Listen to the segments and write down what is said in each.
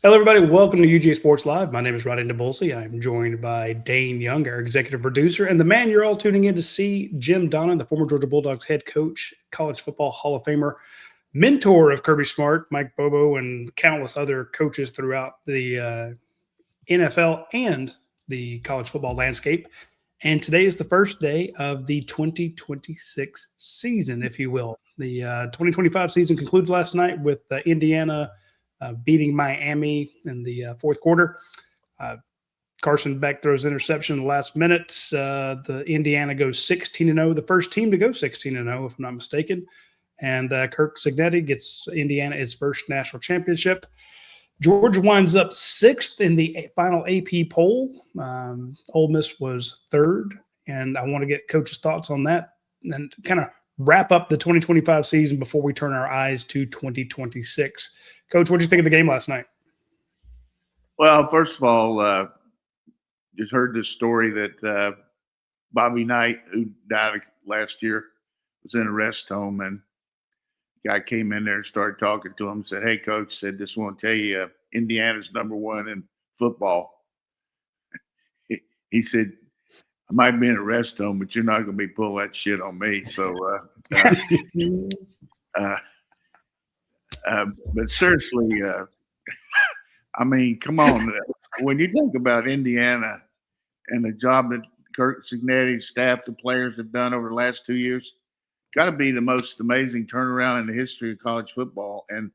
Hello, everybody. Welcome to UGASports Live. My name is Radi Nabulsi. I am joined by Dayne Young, our executive producer, and the man you're all tuning in to see, Jim Donnan, the former Georgia Bulldogs head coach, college football Hall of Famer, mentor of Kirby Smart, Mike Bobo, and countless other coaches throughout the NFL and the college football landscape. And today is the first day of the 2026 season, if you will. The 2025 season concludes last night with Indiana beating Miami in the fourth quarter. Uh, Carson Beck throws interception in the last minute. The Indiana goes 16-0, the first team to go 16-0, if I'm not mistaken. And Kirk Cignetti gets Indiana its first national championship. Georgia winds up sixth in the final AP poll. Ole Miss was third, and I want to get Coach's thoughts on that and kind of wrap up the 2025 season before we turn our eyes to 2026. Coach, what did you think of the game last night? Well, first of all, just heard this story that Bobby Knight, who died last year, was in a rest home, and guy came in there and started talking to him. Said, "Hey, coach," said, "just want to tell you, Indiana's number one in football." He said, "I might be in a rest home, but you're not going to be pulling that shit on me." So, but seriously, I mean, come on. When you think about Indiana and the job that Kirk Cignetti's staff, the players have done over the last 2 years, got to be the most amazing turnaround in the history of college football. And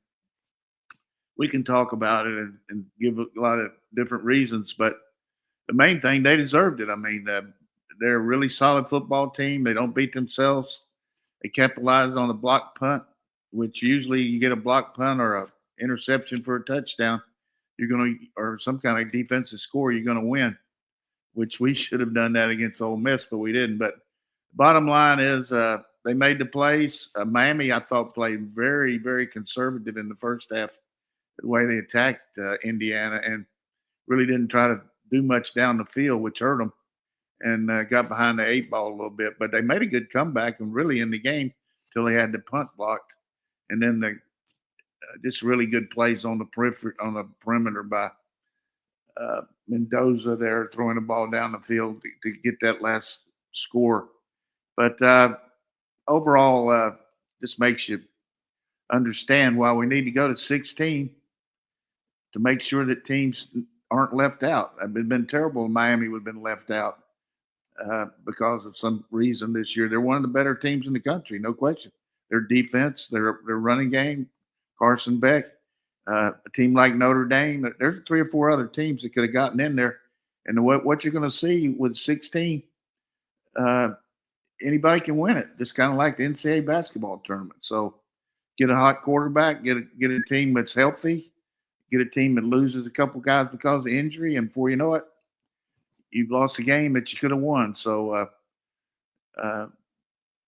we can talk about it and give a lot of different reasons, but the main thing, they deserved it. I mean, they're a really solid football team. They don't beat themselves. They capitalized on a block punt, which usually you get a block punt or a interception for a touchdown, you're going to, or some kind of defensive score, you're going to win, which we should have done that against Ole Miss, but we didn't. But bottom line is, they made the plays. Miami, I thought, played very, very conservative in the first half, the way they attacked Indiana, and really didn't try to do much down the field, which hurt them, and got behind the eight ball a little bit. But they made a good comeback and really in the game until they had the punt blocked, and then they just really good plays on the perimeter by Mendoza there, throwing the ball down the field to get that last score. But overall, this makes you understand why we need to go to 16 to make sure that teams aren't left out. It'd been terrible if Miami would have been left out because of some reason this year. They're one of the better teams in the country, no question. Their defense, their running game, Carson Beck, a team like Notre Dame. There's 3 or 4 other teams that could have gotten in there. And what you're going to see with 16, anybody can win it. Just kind of like the NCAA basketball tournament. So get a hot quarterback, get a team that's healthy, get a team that loses a couple guys because of injury, and before you know it, you've lost a game that you could have won. So,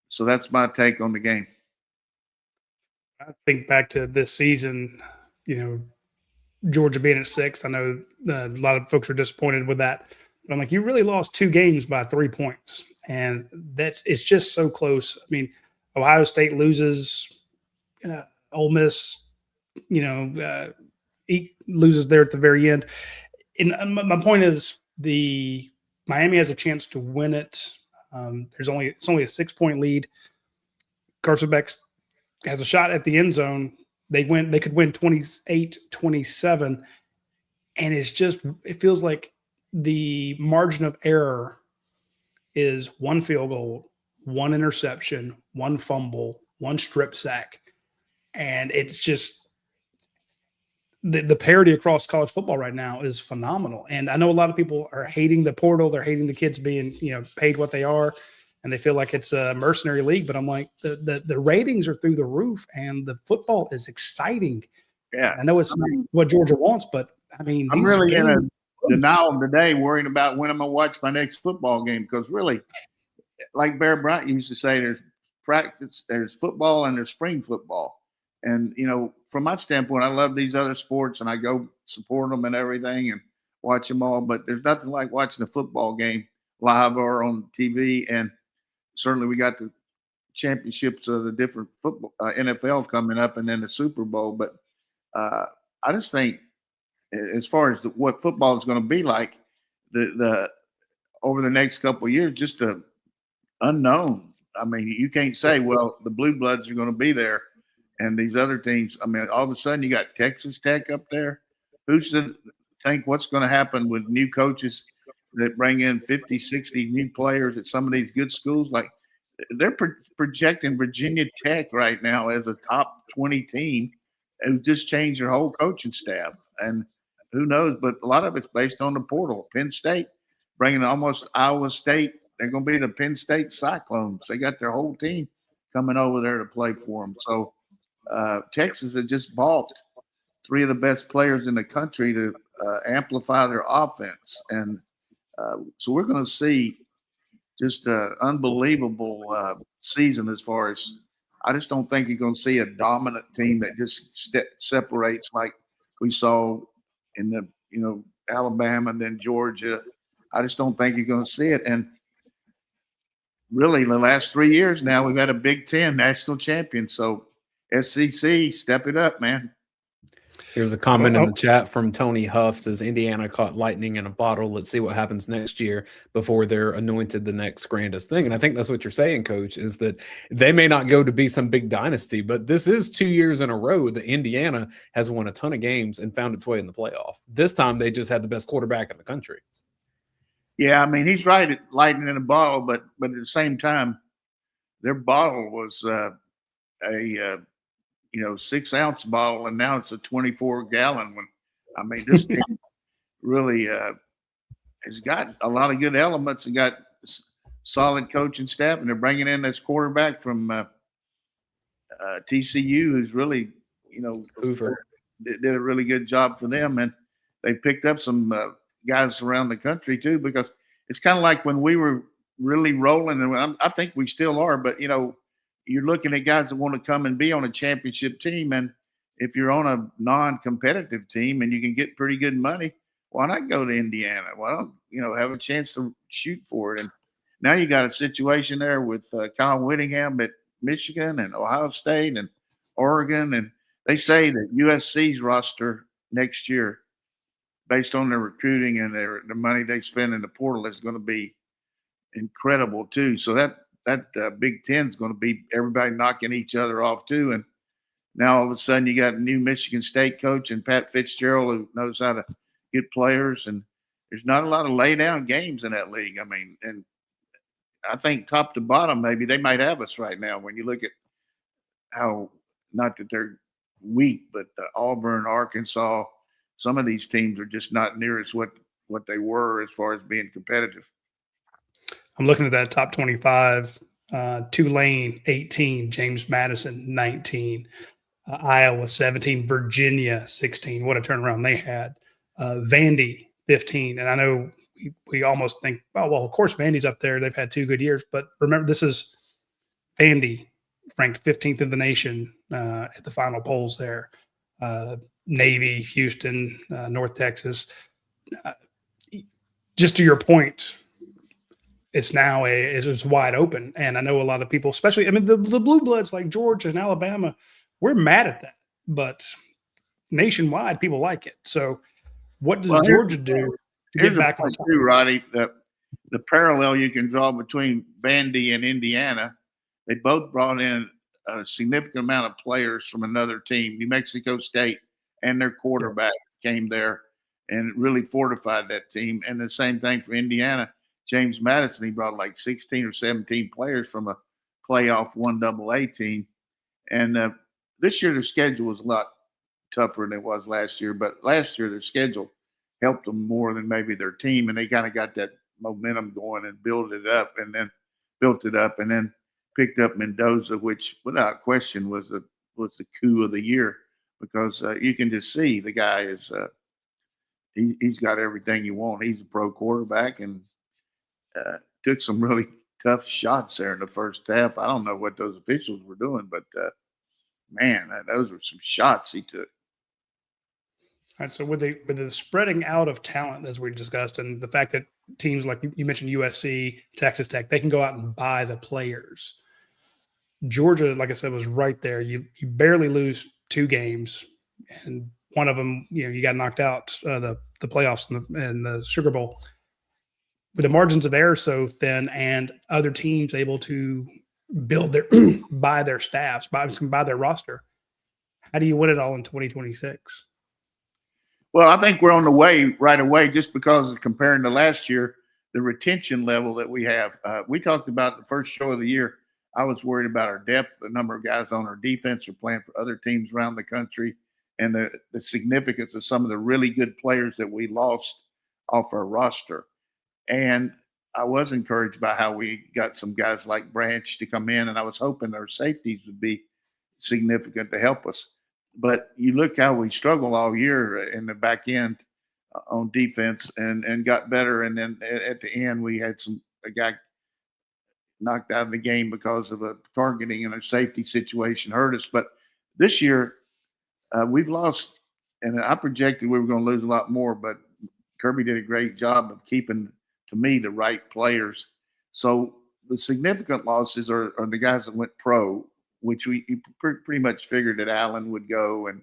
so that's my take on the game. I think back to this season, Georgia being at 6. I know a lot of folks are disappointed with that. But I'm like, you really lost 2 games by 3 points. And that it's just so close. I mean, Ohio State loses, Ole Miss, loses there at the very end. And my point is, the Miami has a chance to win it. It's only a 6-point lead. Carson Beck has a shot at the end zone. They could win 28-27. And it feels like the margin of error is 1 field goal, 1 interception, 1 fumble, 1 strip sack. And it's just the parity across college football right now is phenomenal. And I know a lot of people are hating the portal. They're hating the kids being, paid what they are, and they feel like it's a mercenary league. But I'm like, the ratings are through the roof, and the football is exciting. Yeah. I know it's not what Georgia wants, but I mean, I'm really in a denial today, worrying about when I'm going to watch my next football game, because really, like Bear Bryant used to say, there's practice, there's football, and there's spring football. And, from my standpoint, I love these other sports, and I go support them and everything and watch them all. But there's nothing like watching a football game live or on TV. And certainly we got the championships of the different football NFL coming up, and then the Super Bowl. But I just think as far as what football is going to be like, the over the next couple of years, just a unknown. I mean, you can't say, well, the Blue Bloods are going to be there, and these other teams. I mean, all of a sudden you got Texas Tech up there. Who's to think what's going to happen with new coaches that bring in 50, 60 new players at some of these good schools? Like they're projecting Virginia Tech right now as a top 20 team who just changed their whole coaching staff. And who knows? But a lot of it's based on the portal. Penn State bringing almost Iowa State. They're going to be the Penn State Cyclones. They got their whole team coming over there to play for them. So Texas had just bought three of the best players in the country to amplify their offense. And so we're going to see just an unbelievable season as far as I just don't think you're going to see a dominant team that just separates like we saw in the, Alabama and then Georgia. I just don't think you're going to see it. And really, the last 3 years now, we've had a Big Ten national champion. So SEC, step it up, man. Here's a comment in the chat from Tony Huff, says Indiana caught lightning in a bottle. Let's see what happens next year before they're anointed the next grandest thing. And I think that's what you're saying, Coach, is that they may not go to be some big dynasty, but this is 2 years in a row that Indiana has won a ton of games and found its way in the playoff. This time they just had the best quarterback in the country. Yeah, I mean, he's right at lightning in a bottle, but at the same time, their bottle was a 6-ounce bottle, and now it's a 24-gallon one. I mean, this team really has got a lot of good elements and got solid coaching staff, and they're bringing in this quarterback from TCU who's really, Hoover did a really good job for them, and they picked up some guys around the country too, because it's kind of like when we were really rolling, and I think we still are, but you're looking at guys that want to come and be on a championship team. And if you're on a non-competitive team and you can get pretty good money, why not go to Indiana? Why don't, have a chance to shoot for it? And now you got a situation there with Kyle Whittingham at Michigan and Ohio State and Oregon. And they say that USC's roster next year, based on their recruiting and the money they spend in the portal, is going to be incredible too. So that Big Ten is going to be everybody knocking each other off too. And now all of a sudden you got a new Michigan State coach and Pat Fitzgerald who knows how to get players. And there's not a lot of lay down games in that league. I mean, and I think top to bottom, maybe they might have us right now when you look at how, not that they're weak, but Auburn, Arkansas, some of these teams are just not near as what they were as far as being competitive. I'm looking at that top 25. Tulane, 18. James Madison, 19. Iowa, 17. Virginia, 16. What a turnaround they had. Vandy, 15. And I know we almost think, oh, well, of course, Vandy's up there. They've had 2 good years. But remember, this is Vandy, ranked 15th in the nation at the final polls there. Navy, Houston, North Texas. Just to your point, it's now it's wide open. And I know a lot of people, especially, I mean, the Blue Bloods like Georgia and Alabama, we're mad at that. But nationwide, people like it. So what does Georgia do to get back on top? Too, Roddy, the parallel you can draw between Vandy and Indiana, they both brought in a significant amount of players from another team. New Mexico State and their quarterback came there and really fortified that team. And the same thing for Indiana. James Madison, he brought like 16 or 17 players from a playoff 1AA team. And this year, their schedule was a lot tougher than it was last year. But last year, their schedule helped them more than maybe their team. And they kind of got that momentum going and built it up and then picked up Mendoza, which without question was the coup of the year, because you can just see the guy is he's got everything you want. He's a pro quarterback and took some really tough shots there in the first half. I don't know what those officials were doing, but man, those were some shots he took. All right, so with the spreading out of talent, as we discussed, and the fact that teams like you mentioned USC, Texas Tech, they can go out and buy the players. Georgia, like I said, was right there. You barely lose 2 games, and one of them, you got knocked out the playoffs and the Sugar Bowl. With the margins of error so thin, and other teams able to build their by their staffs, by their roster, how do you win it all in 2026? Well, I think we're on the way right away just because of comparing to last year, the retention level that we have. We talked about the first show of the year. I was worried about our depth, the number of guys on our defense are playing for other teams around the country, and the significance of some of the really good players that we lost off our roster. And I was encouraged by how we got some guys like Branch to come in, and I was hoping our safeties would be significant to help us. But you look how we struggled all year in the back end on defense and got better. And then at the end, we had a guy knocked out of the game because of a targeting and a safety situation hurt us. But this year, we've lost, and I projected we were going to lose a lot more, but Kirby did a great job of keeping, to me, the right players. So the significant losses are the guys that went pro, which we pretty much figured that Allen would go and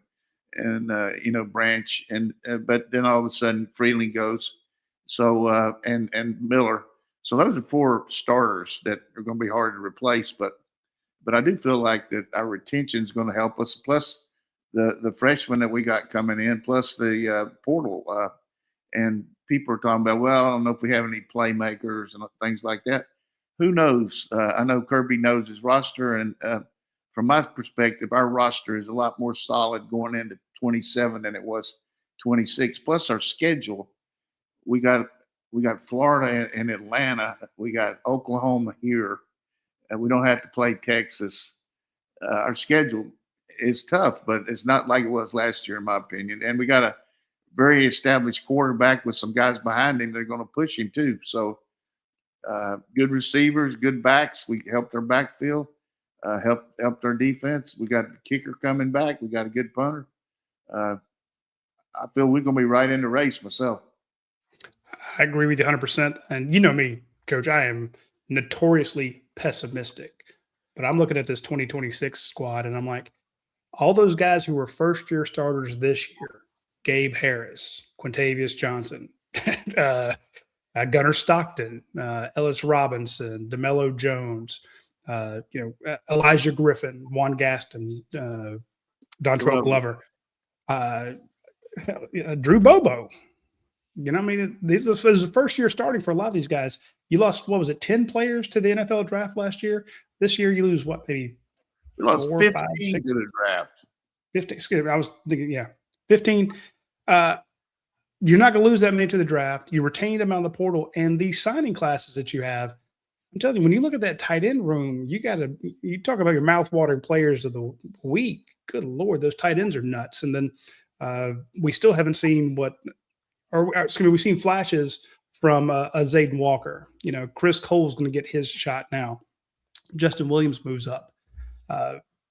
Branch, but then all of a sudden Freeling goes, so and Miller. So those are 4 starters that are going to be hard to replace. But I do feel like that our retention is going to help us. Plus the freshmen that we got coming in, plus the portal, and people are talking about, well, I don't know if we have any playmakers and things like that. Who knows? I know Kirby knows his roster, and from my perspective, our roster is a lot more solid going into 27 than it was 26. Plus our schedule, we got Florida and Atlanta. We got Oklahoma here, and we don't have to play Texas. Our schedule is tough, but it's not like it was last year, in my opinion. And we got a very established quarterback with some guys behind him that are going to push him too. So good receivers, good backs. We helped our backfield. Helped our defense. We got the kicker coming back. We got a good punter. I feel we're going to be right in the race myself. I agree with you 100%. And you know me, Coach, I am notoriously pessimistic. But I'm looking at this 2026 squad, and I'm like, all those guys who were first-year starters this year, Gabe Harris, Quintavious Johnson, Gunnar Stockton, Ellis Robinson, DeMello Jones, Elijah Griffin, Juan Gaston, Dontrell Glover, Drew Bobo. This is the first year starting for a lot of these guys. You lost, 10 players to the NFL draft last year? This year you lose maybe we lost 4, 15 5, 6, to the draft. 15. Excuse me, I was thinking, 15. You're not going to lose that many to the draft. You retained them out of the portal, and these signing classes that you have, I'm telling you, when you look at that tight end room, you talk about your mouth-watering players of the week. Good Lord, those tight ends are nuts. And then we still haven't seen we've seen flashes from a Zayden Walker. Chris Cole's going to get his shot now. Justin Williams moves up.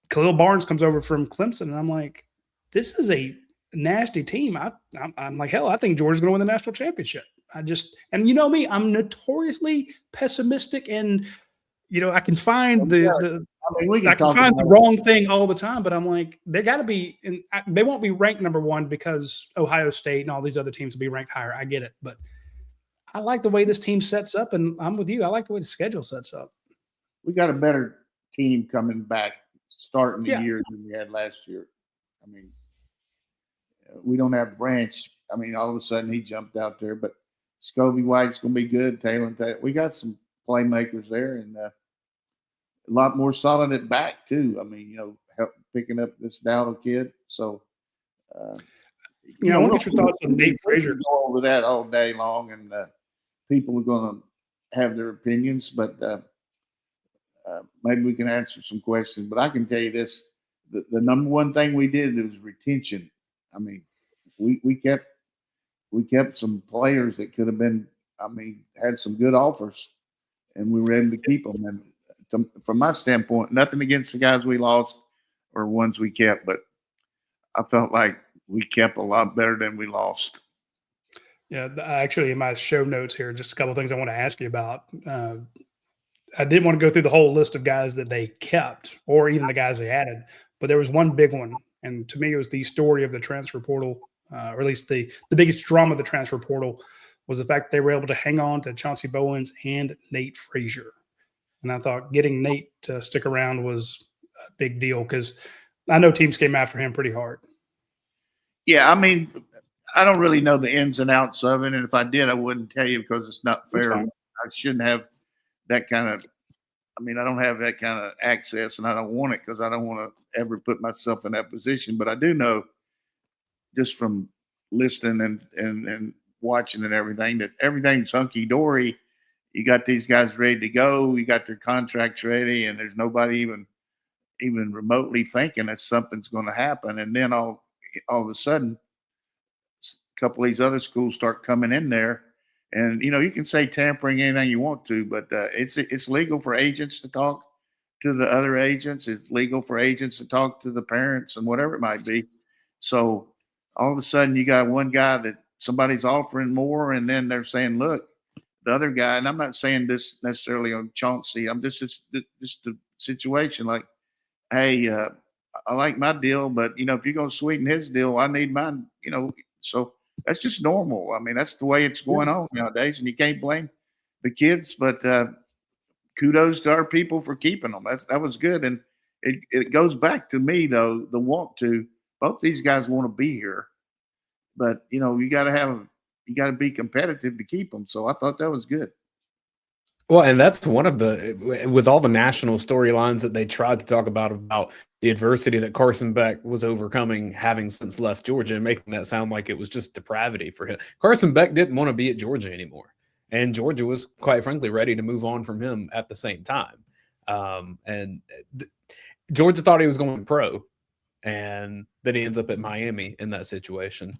Khalil Barnes comes over from Clemson, and I'm like, this is a nasty team. I'm like, hell, I think Georgia's going to win the national championship. And you know me, I'm notoriously pessimistic, and I can find the wrong thing all the time. But I'm like, they got to be, and they won't be ranked number 1 because Ohio State and all these other teams will be ranked higher. I get it, but I like the way this team sets up, and I'm with you. I like the way the schedule sets up. We got a better team coming back, starting the year than we had last year. I mean, we don't have Branch. I mean, all of a sudden he jumped out there, but Scobie White's going to be good. Taylor, we got some playmakers there, and a lot more solid at back too. I mean, help picking up this Dowdle kid. So, I want to get your thoughts on Nate Frazier. Go over that all day long, and people are going to have their opinions, but maybe we can answer some questions. But I can tell you this: the number one thing we did was retention. I mean, we kept some players that could have been, had some good offers, and we were able to keep them. And from my standpoint, nothing against the guys we lost or ones we kept, but I felt like we kept a lot better than we lost. Yeah, actually, in my show notes here, just a couple of things I want to ask you about. I didn't want to go through the whole list of guys that they kept or even the guys they added, but there was one big one And to me, it was the story of the transfer portal, or at least the biggest drama of the transfer portal was the fact they were able to hang on to Chauncey Bowens and Nate Frazier. And I thought getting Nate to stick around was a big deal because I know teams came after him pretty hard. Yeah, I mean, I don't really know the ins and outs of it, and if I did, I wouldn't tell you because it's not fair. I shouldn't have that kind of – I mean, I don't have that kind of access, and I don't want it because I don't want to ever put myself in that position. But I do know just from listening and watching and everything that everything's hunky-dory. You got these guys ready to go. You got their contracts ready, and there's nobody even remotely thinking that something's going to happen. And then all of a sudden, a couple of these other schools start coming in there. And, you can say tampering anything you want to, but it's legal for agents to talk to the other agents. It's legal for agents to talk to the parents and whatever it might be. So all of a sudden you got one guy that somebody's offering more, and then they're saying, look, the other guy, and I'm not saying this necessarily on Chauncey. I'm just the situation like, hey, I like my deal, but, if you're going to sweeten his deal, I need mine, so that's just normal. I mean, that's the way it's going on nowadays, and you can't blame the kids, but kudos to our people for keeping them. That was good. And it goes back to me, though, the want to. Both these guys want to be here, but, you got to be competitive to keep them. So I thought that was good. Well, and that's one of with all the national storylines that they tried to talk about the adversity that Carson Beck was overcoming, having since left Georgia, and making that sound like it was just depravity for him. Carson Beck didn't want to be at Georgia anymore, and Georgia was, quite frankly, ready to move on from him at the same time. Georgia thought he was going pro, and then he ends up at Miami in that situation.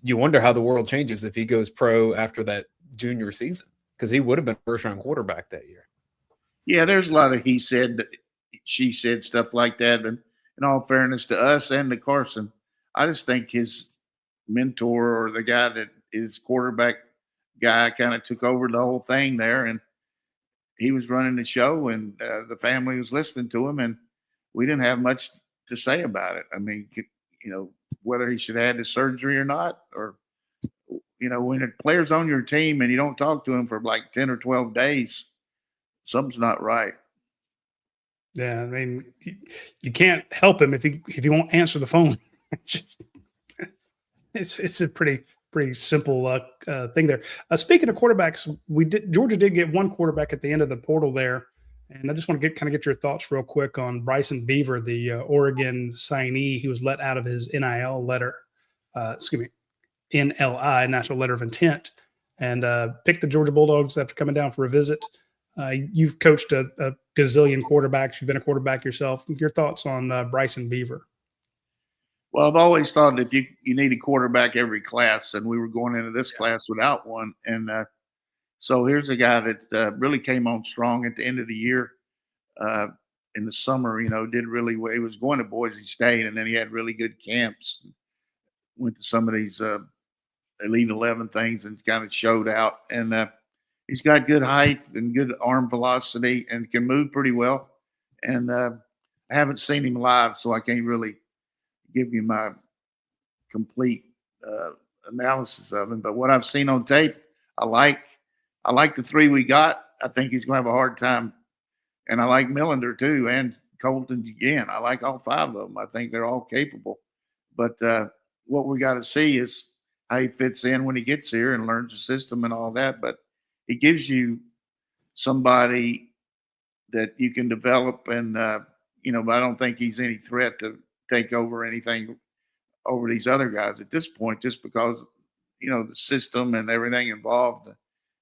You wonder how the world changes if he goes pro after that junior season, because he would have been a first-round quarterback that year. Yeah, there's a lot of he said, she said stuff like that. And in all fairness to us and to Carson, I just think his mentor or the guy that is quarterback guy kind of took over the whole thing there. And he was running the show, and the family was listening to him, and we didn't have much to say about it. I mean, whether he should have had the surgery or not, or when a player's on your team and you don't talk to him for like 10 or 12 days, something's not right. Yeah, I mean, you can't help him if he won't answer the phone. It's a pretty simple thing there. Speaking of quarterbacks, Georgia did get one quarterback at the end of the portal there, and I just want to get your thoughts real quick on Bryson Beaver, the Oregon signee. He was let out of his NIL letter. NLI, National Letter of Intent, and picked the Georgia Bulldogs after coming down for a visit. You've coached a gazillion quarterbacks. You've been a quarterback yourself. Your thoughts on Bryson Beaver? Well, I've always thought that you need a quarterback every class, and we were going into this class without one. And so here's a guy that really came on strong at the end of the year. In the summer, did really well. He was going to Boise State, and then he had really good camps. Went to some of these Elite 11 things and kind of showed out. And he's got good height and good arm velocity and can move pretty well. And I haven't seen him live, so I can't really give you my complete analysis of him. But what I've seen on tape, I like the three we got. I think he's going to have a hard time. And I like Millender too, and Colton again. I like all five of them. I think they're all capable. But what we got to see is how he fits in when he gets here and learns the system and all that. But he gives you somebody that you can develop, and but I don't think he's any threat to take over anything over these other guys at this point, just because the system and everything involved,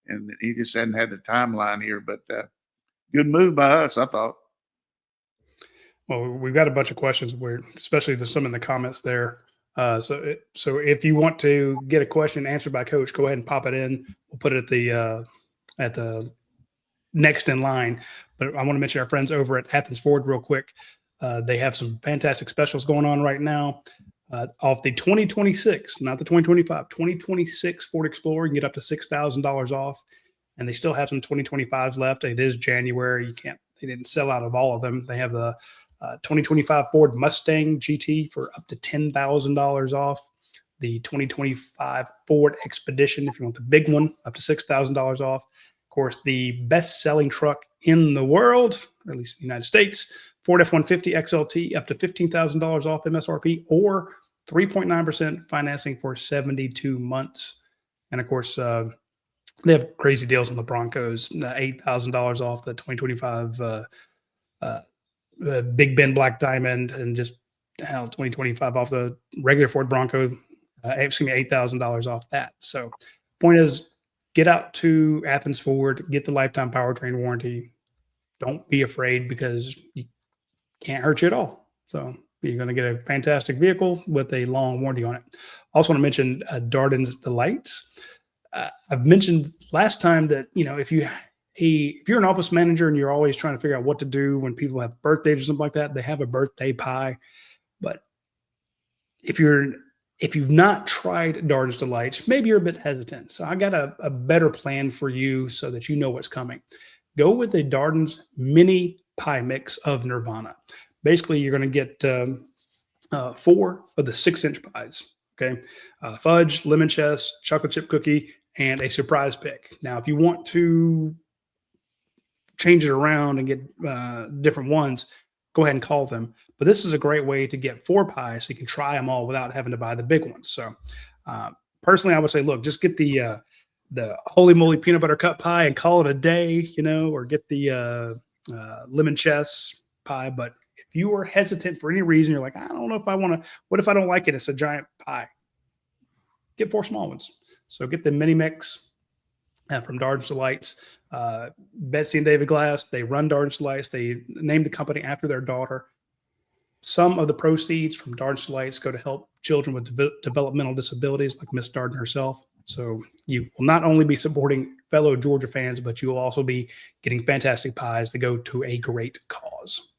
and he just hadn't had the timeline here. But good move by us, I thought. Well, we've got a bunch of questions especially there's some in the comments there. So if you want to get a question answered by Coach, go ahead and pop it in. We'll put it at the next in line. But I want to mention our friends over at Athens Ford real quick. They have some fantastic specials going on right now. Off the 2026, not the 2025, 2026 Ford Explorer, you can get up to $6,000 off. And they still have some 2025s left. It is January. They didn't sell out of all of them. They have the 2025 Ford Mustang GT for up to $10,000 off. The 2025 Ford Expedition, if you want the big one, up to $6,000 off. Of course, the best-selling truck in the world, or at least in the United States, Ford F-150 XLT, up to $15,000 off MSRP, or 3.9% financing for 72 months. And of course, they have crazy deals on the Broncos, $8,000 off the 2025 Big Ben Black Diamond, and just 2025 off the regular Ford Bronco. $8,000 off that. So, point is, get out to Athens Ford, get the lifetime powertrain warranty. Don't be afraid, because you can't hurt you at all. So, you're going to get a fantastic vehicle with a long warranty on it. Also, want to mention Darden's Delights. I've mentioned last time that, if you're an office manager and you're always trying to figure out what to do when people have birthdays or something like that, they have a birthday pie. But if you've not tried Darden's Delights, maybe you're a bit hesitant. So I got a better plan for you so that you know what's coming. Go with the Darden's mini pie mix of Nirvana. Basically, you're going to get 4 of the 6-inch pies. Okay, fudge, lemon chess, chocolate chip cookie, and a surprise pick. Now, if you want to change it around and get different ones, go ahead and call them. But this is a great way to get 4 pies so you can try them all without having to buy the big ones. So personally, I would say, look, just get the Holy Moly peanut butter cup pie and call it a day, or get the lemon chess pie. But if you are hesitant for any reason, you're like, I don't know if I want to, what if I don't like it? It's a giant pie. Get 4 small ones. So get the mini mix from Darden's Delights. Betsy and David Glass, they run Darden's Delights. They named the company after their daughter. Some of the proceeds from Darden's Delights go to help children with developmental disabilities, like Miss Darden herself. So you will not only be supporting fellow Georgia fans, but you will also be getting fantastic pies to go to a great cause.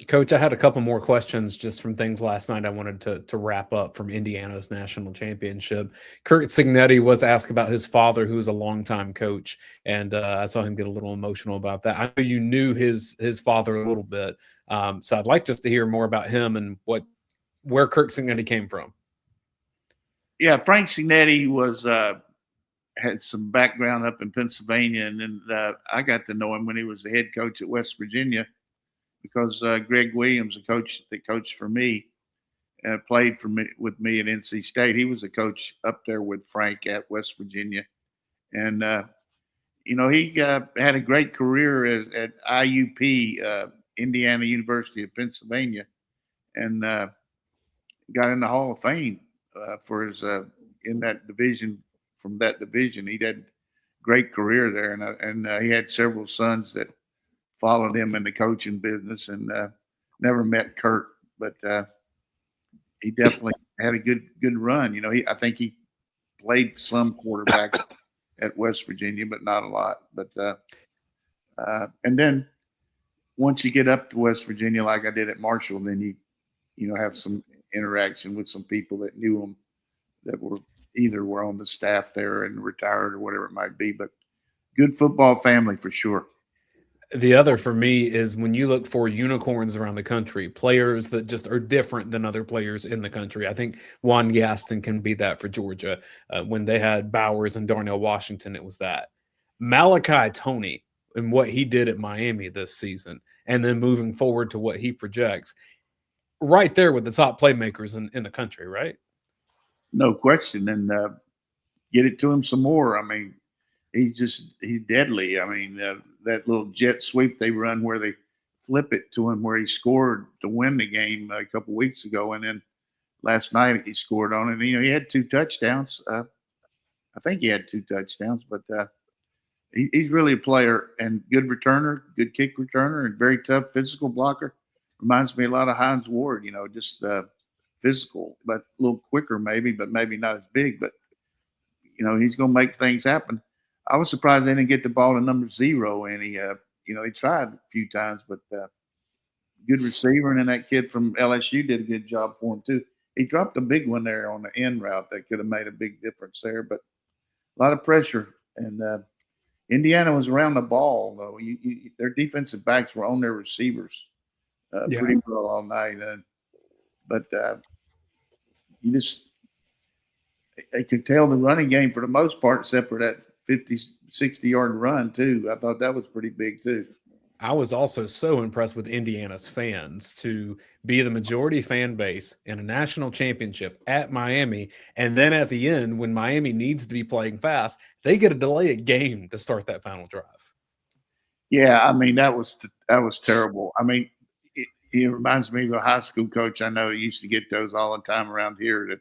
Coach, I had a couple more questions just from things last night I wanted to wrap up from Indiana's national championship. Kurt Cignetti was asked about his father, who was a longtime coach, and I saw him get a little emotional about that. I know you knew his father a little bit, so I'd like just to hear more about him and where Kurt Cignetti came from. Yeah, Frank Cignetti had some background up in Pennsylvania, and then I got to know him when he was the head coach at West Virginia, because Greg Williams, the coach that coached for me, played with me at NC State. He was a coach up there with Frank at West Virginia. And, he had a great career at IUP, Indiana University of Pennsylvania, and got in the Hall of Fame for his in that division. From that division, he had a great career there, and he had several sons that followed him in the coaching business, and never met Kurt, but he definitely had a good run. I think he played some quarterback at West Virginia, but not a lot. But and then once you get up to West Virginia, like I did at Marshall, then you have some interaction with some people that knew him, that were on the staff there and retired or whatever it might be. But good football family for sure. The other for me is when you look for unicorns around the country, players that just are different than other players in the country. I think Juan Gaston can be that for Georgia. When they had Bowers and Darnell Washington, it was that. Malachi Toney and what he did at Miami this season, and then moving forward to what he projects, right there with the top playmakers in the country, right? No question. And get it to him some more. I mean, he's deadly. I mean, that little jet sweep they run where they flip it to him, where he scored to win the game a couple weeks ago, and then last night he scored on it. He had 2 touchdowns. I think he had 2 touchdowns, but he's really a player and good returner, good kick returner, and very tough physical blocker. Reminds me a lot of Hines Ward. Just physical, but a little quicker maybe, but maybe not as big. But he's going to make things happen. I was surprised they didn't get the ball to number 0, and he tried a few times, but good receiver. And then that kid from LSU did a good job for him too. He dropped a big one there on the end route that could have made a big difference there, but a lot of pressure. And Indiana was around the ball though. Their defensive backs were on their receivers pretty well all night. But you just they could tell the running game for the most part, except for that 50, 60-yard run too. I thought that was pretty big too. I was also so impressed with Indiana's fans to be the majority fan base in a national championship at Miami. And then at the end, when Miami needs to be playing fast, they get a delay a game to start that final drive. Yeah, I mean, that was terrible. I mean, it reminds me of a high school coach I know used to get those all the time around here that,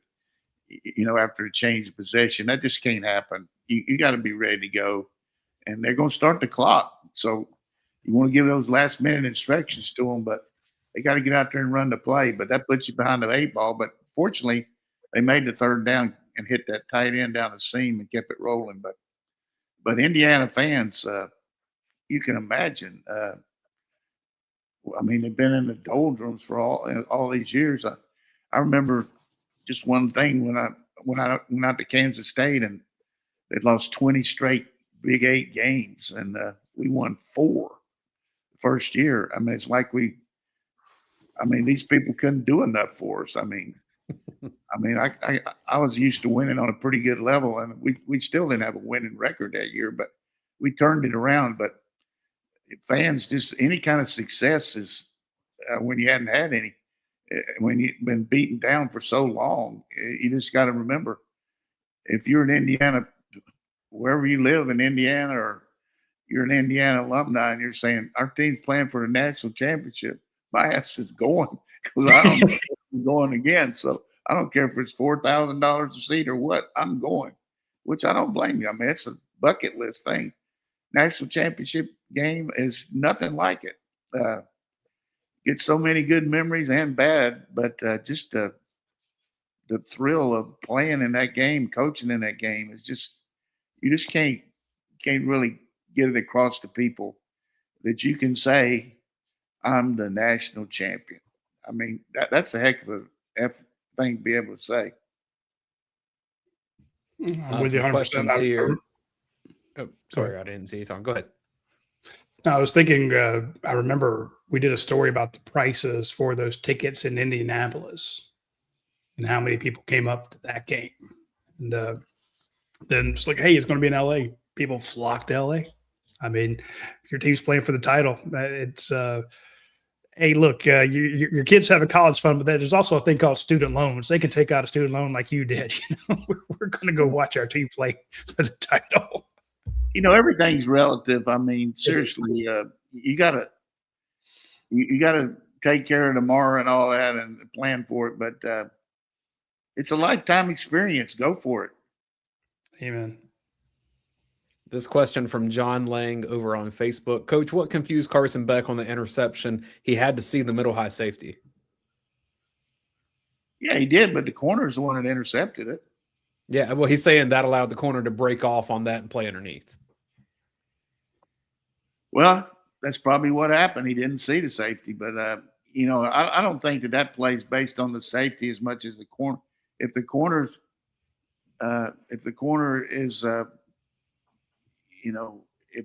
after a change of possession, that just can't happen. You got to be ready to go, and they're going to start the clock. So you want to give those last minute instructions to them, but they got to get out there and run the play. But that puts you behind the 8 ball. But fortunately, they made the third down and hit that tight end down the seam and kept it rolling. But Indiana fans, you can imagine. I mean, they've been in the doldrums for all these years. I remember just one thing when I went out to Kansas State and they'd lost 20 straight Big 8 games, and we won 4 the first year. I mean, it's like these people couldn't do enough for us. I was used to winning on a pretty good level, and we still didn't have a winning record that year, but we turned it around. But fans, just any kind of success is when you hadn't had any, when you've been beaten down for so long, you just got to remember, if you're in Indiana, wherever you live in Indiana, or you're an Indiana alumni and you're saying, our team's playing for the national championship, my ass is going, because I don't know if I'm going again. So I don't care if it's $4,000 a seat or what, I'm going, which I don't blame you. I mean, it's a bucket list thing. National championship game is nothing like it. Get so many good memories and bad, but just the thrill of playing in that game, coaching in that game is just, you just can't really get it across to people that you can say, I'm the national champion. I mean, that's a heck of a thing to be able to say. I'm with you 100%. Questions here. Oh, sorry, I didn't see you talking. Go ahead. No, I was thinking, I remember we did a story about the prices for those tickets in Indianapolis and how many people came up to that game. And then it's like, hey, it's going to be in LA. People flock to LA. I mean, if your team's playing for the title, it's, hey, look, your kids have a college fund, but there's also a thing called student loans. They can take out a student loan like you did. We're going to go watch our team play for the title. Everything's relative. I mean, seriously, you gotta take care of tomorrow and all that and plan for it. But it's a lifetime experience. Go for it. Amen. This question from John Lang over on Facebook. Coach, what confused Carson Beck on the interception? He had to see the middle high safety. Yeah, he did, but the corner's the one that intercepted it. Yeah, well, he's saying that allowed the corner to break off on that and play underneath. Well, that's probably what happened. He didn't see the safety, but I don't think that plays based on the safety as much as the corner. If the corner is,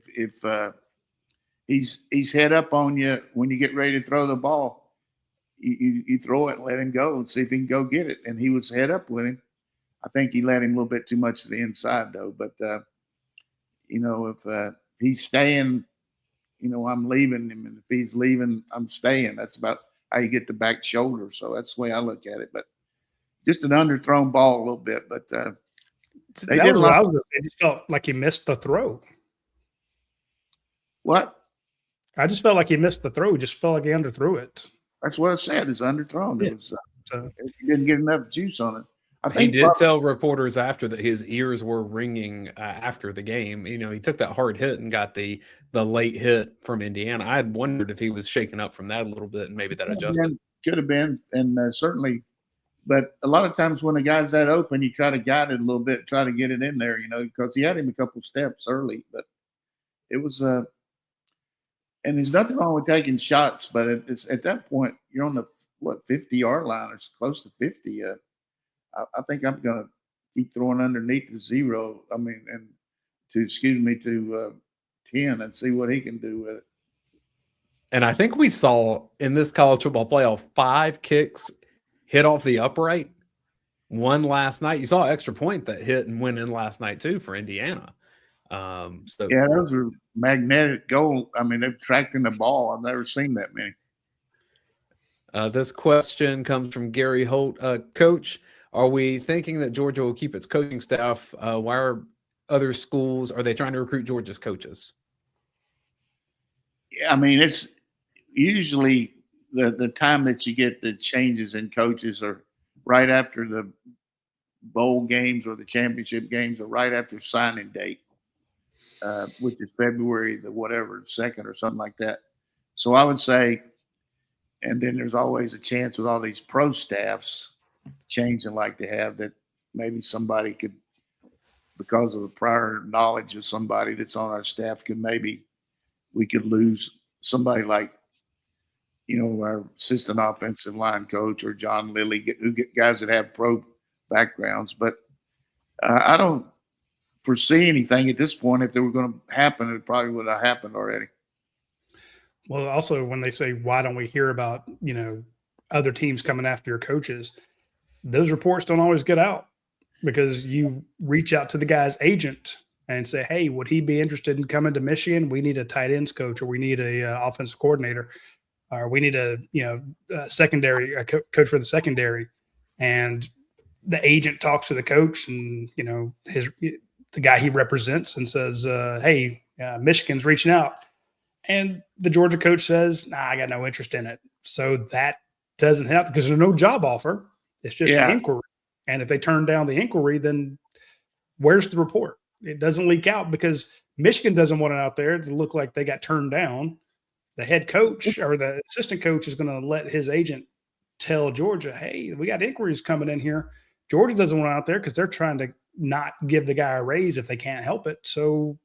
if he's head up on you when you get ready to throw the ball, you throw it and let him go and see if he can go get it. And he was head up with him. I think he let him a little bit too much to the inside though. But if he's staying, I'm leaving him, and if he's leaving, I'm staying. That's about how you get the back shoulder. So that's the way I look at it. But just an underthrown ball a little bit. But it just felt like he missed the throw. What? I just felt like he missed the throw. Just felt like he underthrew it. That's what I said. It's underthrown. Yeah. It was, he didn't get enough juice on it. He did tell reporters after that his ears were ringing after the game. He took that hard hit and got the late hit from Indiana. I had wondered if he was shaken up from that a little bit and maybe that adjusted. Could have been, and certainly. But a lot of times when a guy's that open, you try to guide it a little bit, try to get it in there, because he had him a couple steps early. But it was and there's nothing wrong with taking shots, but it's at that point you're on the 50-yard line or close to 50. I think I'm going to keep throwing underneath the 0. I mean, to 10 and see what he can do with it. And I think we saw in this college football playoff 5 kicks hit off the upright. One last night. You saw an extra point that hit and went in last night too for Indiana. So Yeah, those are magnetic goal. I mean, they're tracking the ball. I've never seen that many. This question comes from Gary Holt. Coach, are we thinking that Georgia will keep its coaching staff? Why are other schools, are they trying to recruit Georgia's coaches? Yeah, I mean, it's usually the time that you get the changes in coaches are right after the bowl games or the championship games or right after signing date, which is February the whatever 2nd or something like that. So I would say, and then there's always a chance with all these pro staffs changing like they have that maybe somebody could, because of the prior knowledge of somebody that's on our staff, we could lose somebody like, our assistant offensive line coach or John Lilly, guys that have pro backgrounds. But I don't foresee anything at this point. If they were going to happen, it probably would have happened already. Well, also when they say, why don't we hear about, other teams coming after your coaches, those reports don't always get out because you reach out to the guy's agent and say, hey, would he be interested in coming to Michigan? We need a tight ends coach, or we need a offensive coordinator, or we need a secondary coach for the secondary. And the agent talks to the coach and, the guy he represents and says, hey, Michigan's reaching out. And the Georgia coach says, nah, I got no interest in it. So that doesn't happen because there's no job offer. It's just an inquiry. And if they turn down the inquiry, then where's the report? It doesn't leak out because Michigan doesn't want it out there to look like they got turned down. The head coach or the assistant coach is going to let his agent tell Georgia, hey, we got inquiries coming in here. Georgia doesn't want it out there because they're trying to not give the guy a raise if they can't help it. So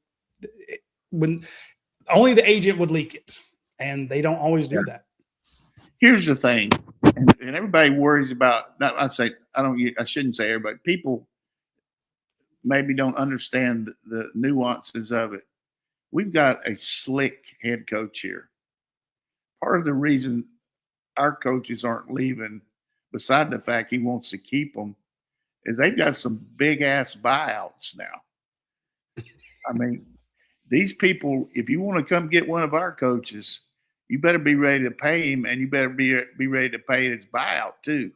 when only the agent would leak it, and they don't always do that. Here's the thing, and everybody worries about. I shouldn't say everybody. People maybe don't understand the nuances of it. We've got a slick head coach here. Part of the reason our coaches aren't leaving, beside the fact he wants to keep them, is they've got some big ass buyouts now. I mean, these people, if you want to come get one of our coaches, you better be ready to pay him, and you better be ready to pay his buyout too.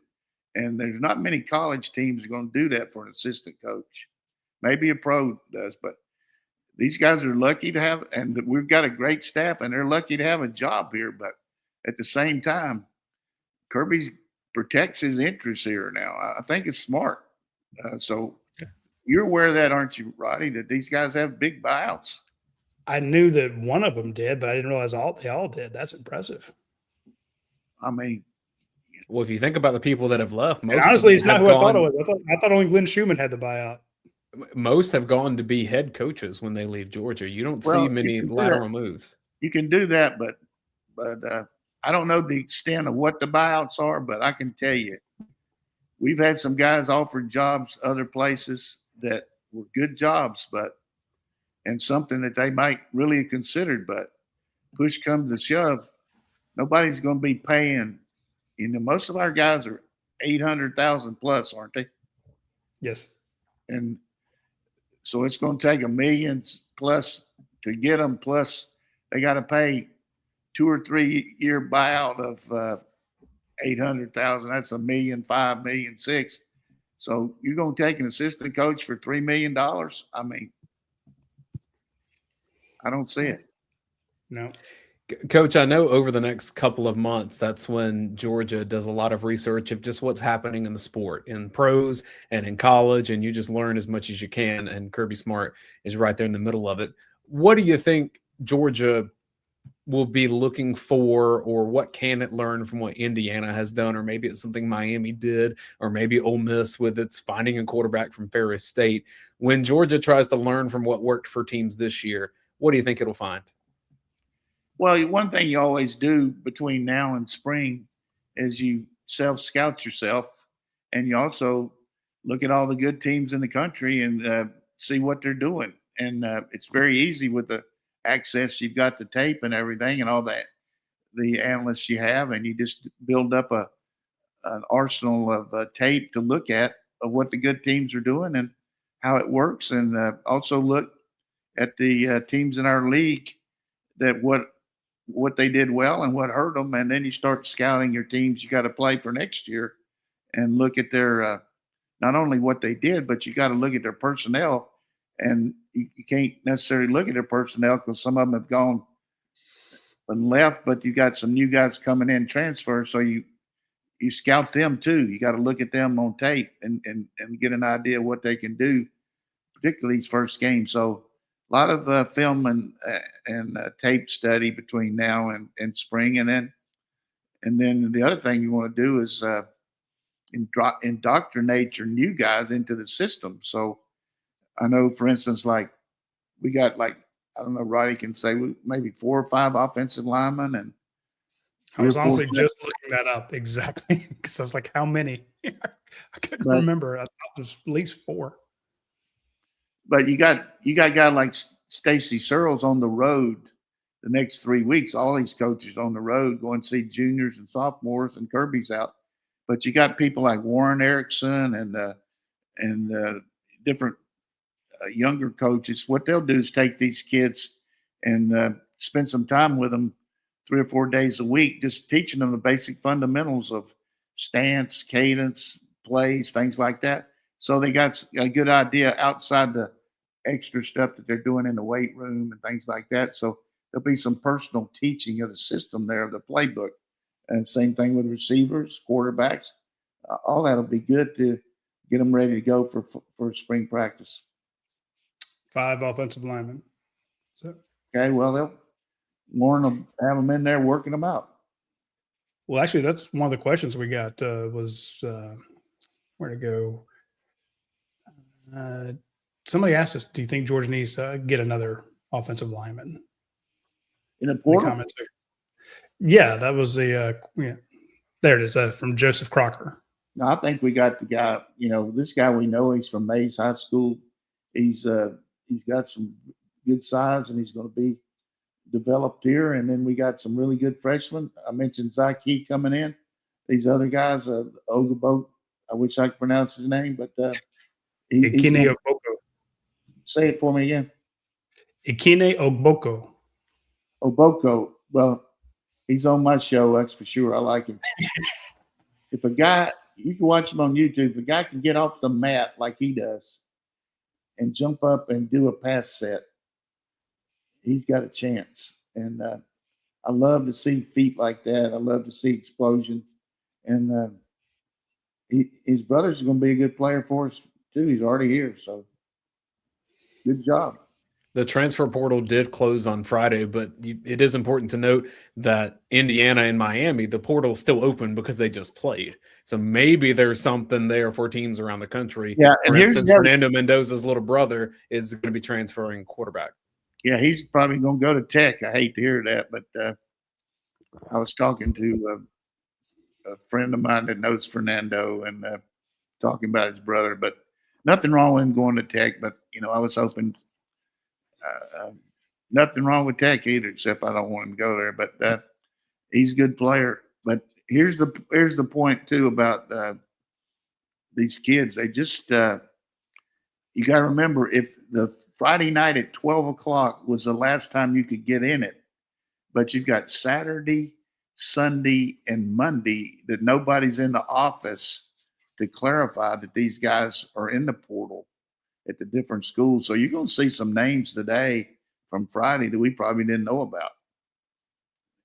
And there's not many college teams going to do that for an assistant coach. Maybe a pro does, but these guys are lucky to have, and we've got a great staff, and they're lucky to have a job here. But at the same time, Kirby protects his interests here now. I think it's smart. So you're aware of that, aren't you, Roddy, that these guys have big buyouts? I knew that one of them did, but I didn't realize they all did. That's impressive. I mean, well, if you think about the people that have left, most honestly, it's not who I thought it was. I thought only Glenn Schumann had the buyout. Most have gone to be head coaches when they leave Georgia. You don't see many lateral moves. You can do that, but I don't know the extent of what the buyouts are, but I can tell you, we've had some guys offered jobs other places that were good jobs, and something that they might really have considered, but push comes to shove, nobody's going to be paying. Most of our guys are 800,000 plus, aren't they? Yes. And so it's going to take $1 million plus to get them. Plus they got to pay 2 or 3 year buyout of 800,000. That's $1.5 million, $1.6 million. So you're going to take an assistant coach for $3 million? I mean, I don't see it. No. Coach, I know over the next couple of months, that's when Georgia does a lot of research of just what's happening in the sport, in pros and in college, and you just learn as much as you can, and Kirby Smart is right there in the middle of it. What do you think Georgia will be looking for, or what can it learn from what Indiana has done, or maybe it's something Miami did, or maybe Ole Miss with its finding a quarterback from Ferris State? When Georgia tries to learn from what worked for teams this year, what do you think it'll find? Well, one thing you always do between now and spring is you self-scout yourself, and you also look at all the good teams in the country and see what they're doing. And it's very easy with the access. You've got the tape and everything and all that. the analysts you have, and you just build up an arsenal of tape to look at of what the good teams are doing and how it works, and also look at the teams in our league that what they did well and what hurt them, and then you start scouting your teams you got to play for next year, and look at their not only what they did, but you got to look at their personnel, and you can't necessarily look at their personnel because some of them have gone and left, but you got some new guys coming in transfer, so you scout them too. You got to look at them on tape and get an idea of what they can do, particularly these first games. So a lot of film and tape study between now and spring, and then the other thing you want to do is indoctrinate your new guys into the system. So I know, for instance, like we got I don't know, Roddy can say maybe 4 or 5 offensive linemen, and I was honestly just looking that up exactly because I was like, how many? I couldn't remember. I thought it was at least 4. But you got a guy like Stacy Searles on the road the next 3 weeks. All these coaches on the road going to see juniors and sophomores, and Kirby's out. But you got people like Warren Erickson and different younger coaches. What they'll do is take these kids and spend some time with them 3 or 4 days a week, just teaching them the basic fundamentals of stance, cadence, plays, things like that. So they got a good idea outside the extra stuff that they're doing in the weight room and things like that. So there'll be some personal teaching of the system there, of the playbook. And same thing with receivers, quarterbacks. All that'll be good to get them ready to go for spring practice. 5 offensive linemen. So. Okay, well, Lauren will have them in there working them out. Well, actually, that's one of the questions we got was where to go. Somebody asked us, do you think Georgia needs to get another offensive lineman? In the portal? In the comments there. Yeah, that was there it is, from Joseph Crocker. No, I think we got the guy, this guy we know, he's from Mays High School. He's got some good size, and he's going to be developed here. And then we got some really good freshmen. I mentioned Zaki coming in. These other guys, Ogabo, I wish I could pronounce his name, but Ikine Ogboko. Say it for me again. Ikine Ogboko. Oboko. Well, he's on my show, that's for sure. I like him. If a guy, you can watch him on YouTube, if a guy can get off the mat like he does and jump up and do a pass set, he's got a chance. And I love to see feet like that. I love to see explosion. And his brother's going to be a good player for us, too. He's already here, so good job. The transfer portal did close on Friday, but it is important to note that Indiana and Miami, the portal is still open because they just played. So maybe there's something there for teams around the country. Yeah, for instance, Fernando Mendoza's little brother is going to be transferring quarterback. Yeah, he's probably going to go to Tech. I hate to hear that, but I was talking to a friend of mine that knows Fernando and talking about his brother. But nothing wrong with him going to Tech. But I was hoping nothing wrong with Tech either, except I don't want him to go there. But he's a good player. But here's the point too about these kids. They just you got to remember, if the Friday night at 12 o'clock was the last time you could get in it, but you've got Saturday, Sunday, and Monday that nobody's in the office to clarify that these guys are in the portal at the different schools. So you're going to see some names today from Friday that we probably didn't know about.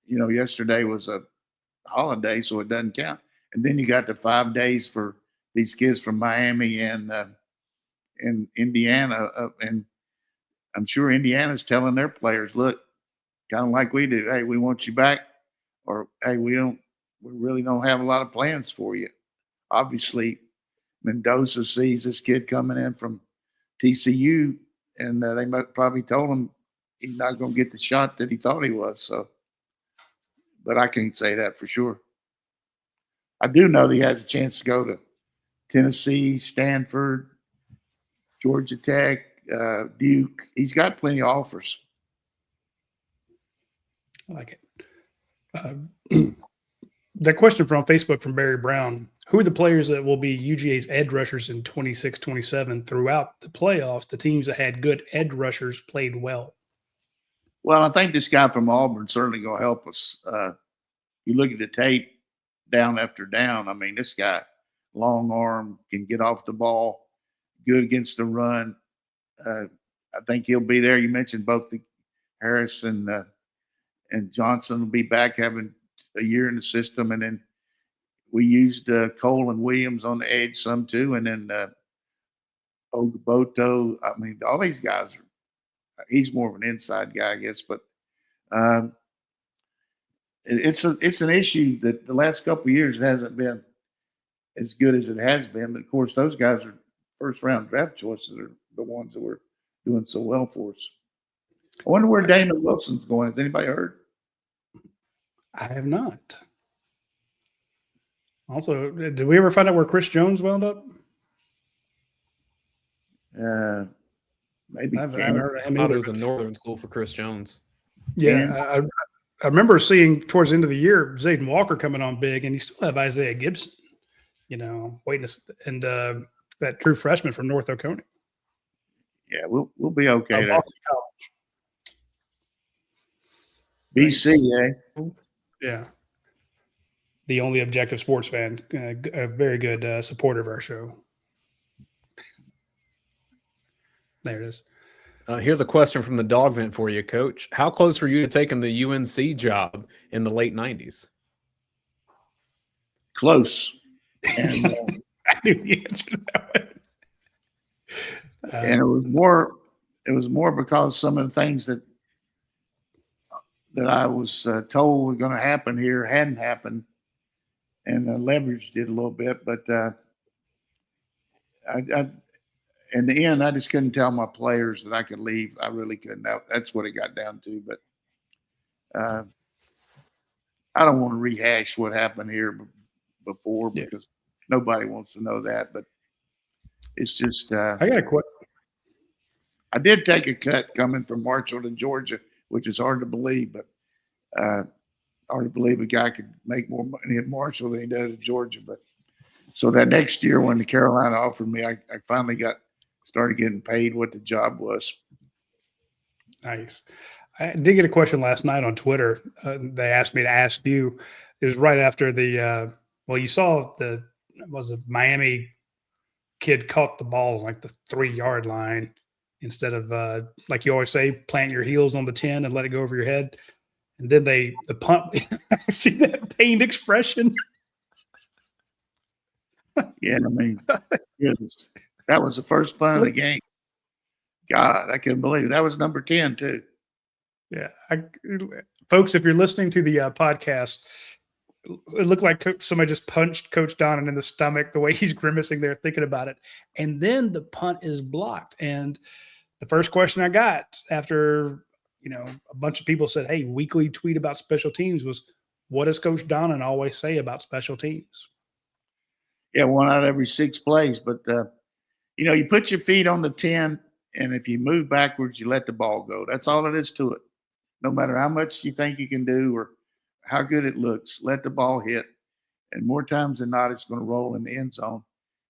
Yesterday was a holiday, so it doesn't count. And then you got the 5 days for these kids from Miami and Indiana. And I'm sure Indiana's telling their players, look, kind of like we do, hey, we want you back, or hey, we really don't have a lot of plans for you. Obviously, Mendoza sees this kid coming in from TCU, and they probably told him he's not going to get the shot that he thought he was. So, but I can't say that for sure. I do know that he has a chance to go to Tennessee, Stanford, Georgia Tech, Duke. He's got plenty of offers. I like it. Uh, that question from Facebook from Barry Brown. Who are the players that will be UGA's edge rushers in 26-27 throughout the playoffs? The teams that had good edge rushers played well. Well, I think this guy from Auburn certainly going to help us. You look at the tape down after down. I mean, this guy, long arm, can get off the ball, good against the run. I think he'll be there. You mentioned both the Harris and Johnson will be back having a year in the system. And then we used Cole and Williams on the edge some too. And then Ogboto. I mean, all these guys he's more of an inside guy, I guess. But it's an issue that the last couple of years it hasn't been as good as it has been. But, of course, those guys are first-round draft choices are the ones that were doing so well for us. I wonder where Dayne Wilson's going. Has anybody heard? I have not. Also, did we ever find out where Chris Jones wound up? Maybe. I haven't heard of him. I thought it was a northern school for Chris Jones. Yeah, I remember seeing towards the end of the year Zayden Walker coming on big, and you still have Isaiah Gibson, waiting to, and that true freshman from North Oconee. Yeah, we'll be okay there. Boston College. BC, eh? Yeah. The only objective sports fan, a very good supporter of our show. There it is. Here's a question from the dog vent for you, Coach. How close were you to taking the UNC job in the late 90s? Close. And, I knew the answer to that one. And it was more because some of the things that I was told were going to happen here hadn't happened, and leveraged it a little bit. But in the end, I just couldn't tell my players that I could leave. I really couldn't. That's what it got down to. But I don't want to rehash what happened here before because nobody wants to know that. But it's just I got a question. I did take a cut coming from Marshall to Georgia, which is hard to believe, but hard to believe a guy could make more money at Marshall than he does at Georgia. But so that next year when the Carolina offered me, I finally started getting paid what the job was. Nice. I did get a question last night on Twitter. They asked me to ask you. It was right after the you saw was a Miami kid caught the ball like the 3-yard line instead of like you always say, plant your heels on the 10 and let it go over your head. And then the punt. See that pained expression? Yeah, I mean, that was the first punt of the game. God, I couldn't believe it. That was number 10 too. Yeah, folks, if you're listening to the podcast, it looked like somebody just punched Coach Donnan in the stomach. The way he's grimacing there, thinking about it, and then the punt is blocked. And the first question I got after a bunch of people said, "Hey, weekly tweet about special teams," was, "What does Coach Donnan always say about special teams?" Yeah, 1 out of every 6 plays. But, you put your feet on the 10, and if you move backwards, you let the ball go. That's all it is to it. No matter how much you think you can do or how good it looks, let the ball hit. And more times than not, it's going to roll in the end zone.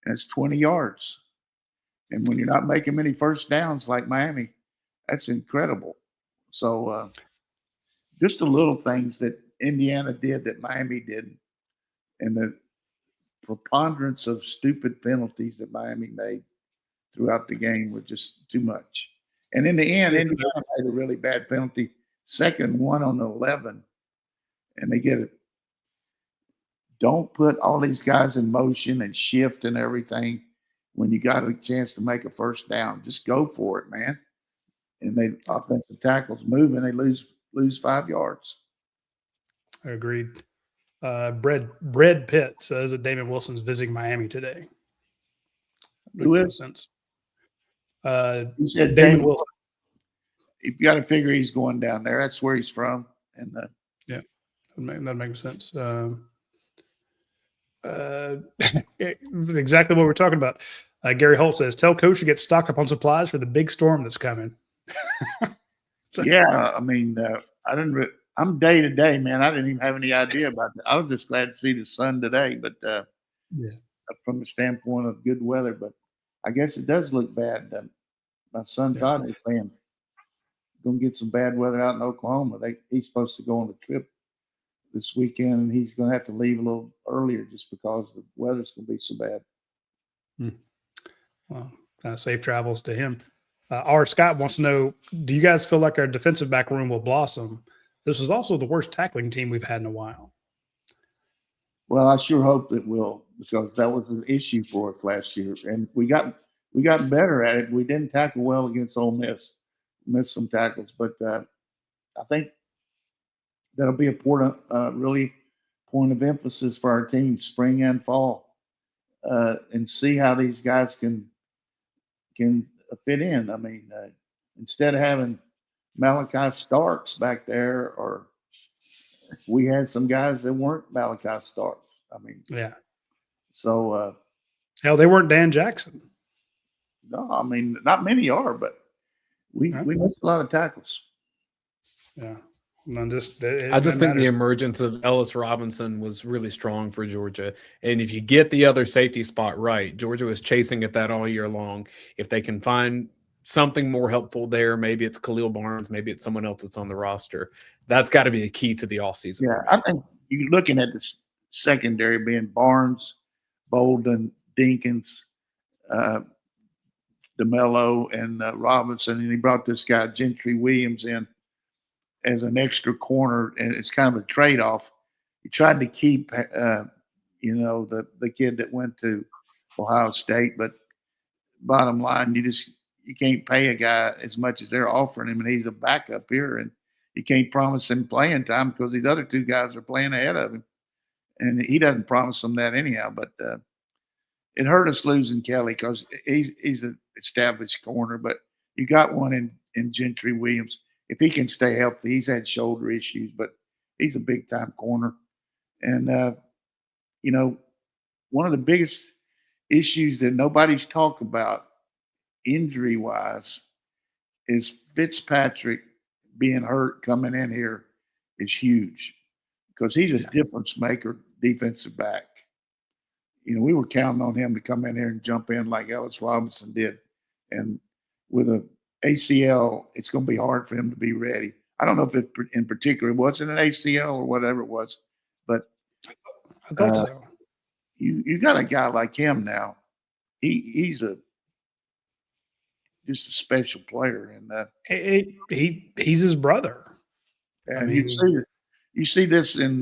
And it's 20 yards. And when you're not making many first downs like Miami, that's incredible. So just the little things that Indiana did that Miami didn't. And the preponderance of stupid penalties that Miami made throughout the game were just too much. And in the end, Indiana made a really bad penalty, second one on 11, and they get it. Don't put all these guys in motion and shift and everything when you got a chance to make a first down. Just go for it, man. And they offensive tackles move and they lose 5 yards. Agreed. Bread Pitt says that Damon Wilson's visiting Miami today. Who is? Sense. He said Damon Wilson. You got to figure he's going down there. That's where he's from. And yeah, that makes sense. Exactly what we're talking about. Gary Holt says, "Tell Coach to get stocked up on supplies for the big storm that's coming." Yeah, I mean, I'm day to day, man. I didn't even have any idea about that. I was just glad to see the sun today, but Yeah. from the standpoint of good weather. But I guess it does look bad. My son Yeah. Todd was saying going to get some bad weather out in Oklahoma. He's supposed to go on a trip this weekend, and he's going to have to leave a little earlier just because the weather's going to be so bad. Well, safe travels to him. R. Scott wants to know, do you guys feel like our defensive back room will blossom? This is also the worst tackling team we've had in a while. Well, I sure hope it will, because that was an issue for us last year, and we got better at it. We didn't tackle well against Ole Miss, missed some tackles, but I think that'll be important, really point of emphasis for our team, spring and fall, and see how these guys can fit in. I mean, instead of having Malachi Starks back there, or we had some guys that weren't Malachi Starks. I mean, Yeah. so Hell, they weren't Dan Jackson. no, I mean, not many are, but we missed a lot of tackles. Yeah. I just think the emergence of Ellis Robinson was really strong for Georgia. And if you get the other safety spot right, Georgia was chasing at that all year long. If they can find something more helpful there, maybe it's Khalil Barnes, maybe it's someone else that's on the roster. That's got to be a key to the offseason. Yeah, I think you're looking at this secondary being Barnes, Bolden, Dinkins, DeMello, and Robinson. And he brought this guy, Gentry Williams, in as an extra corner, and it's kind of a trade-off. He tried to keep, the kid that went to Ohio State, but bottom line, you can't pay a guy as much as they're offering him, and he's a backup here, and you can't promise him playing time because these other two guys are playing ahead of him, and he doesn't promise them that anyhow. But it hurt us losing Kelly because he's an established corner, but you got one in Gentry Williams. If he can stay healthy, he's had shoulder issues, but he's a big-time corner. And, one of the biggest issues that nobody's talked about injury-wise is Fitzpatrick being hurt coming in here is huge because he's a difference maker defensive back. We were counting on him to come in here and jump in like Ellis Robinson did. And with a ACL, it's going to be hard for him to be ready. I don't know if it in particular was an ACL or whatever it was, but I thought so. You got a guy like him now. He's just a special player, and he's his brother. And you see this in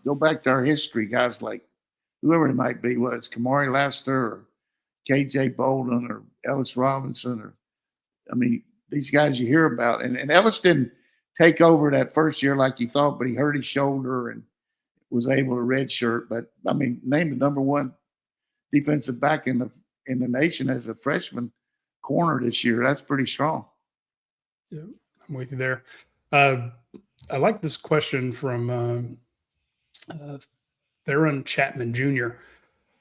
go back to our history, guys like whoever it might be, whether it's Kamari Lassiter or KJ Bolden or Ellis Robinson these guys you hear about, and Ellis didn't take over that first year like you thought, but he hurt his shoulder and was able to redshirt. But named the number one defensive back in the nation as a freshman corner this year. That's pretty strong. Yeah, I'm with you there. I like this question from Theron Chapman Jr.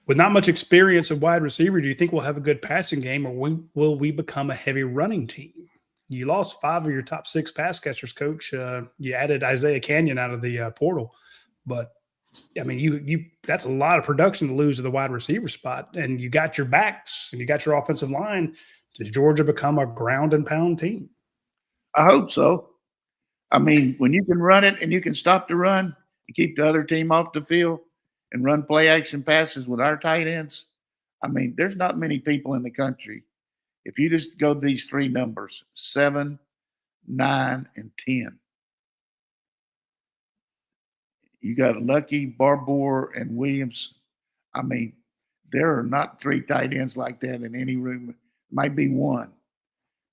With not much experience at wide receiver, do you think we'll have a good passing game, or will we become a heavy running team? You lost 5 of your top 6 pass catchers, Coach. You added Isaiah Canyon out of the portal, but you that's a lot of production to lose to the wide receiver spot, and you got your backs and you got your offensive line. Does Georgia become a ground and pound team? I hope so. When you can run it and you can stop the run and keep the other team off the field and run play action passes with our tight ends, there's not many people in the country. If you just go these 3 numbers, 7, 9, and 10, you got Lucky, Barbour, and Williams. There are not 3 tight ends like that in any room. Might be 1.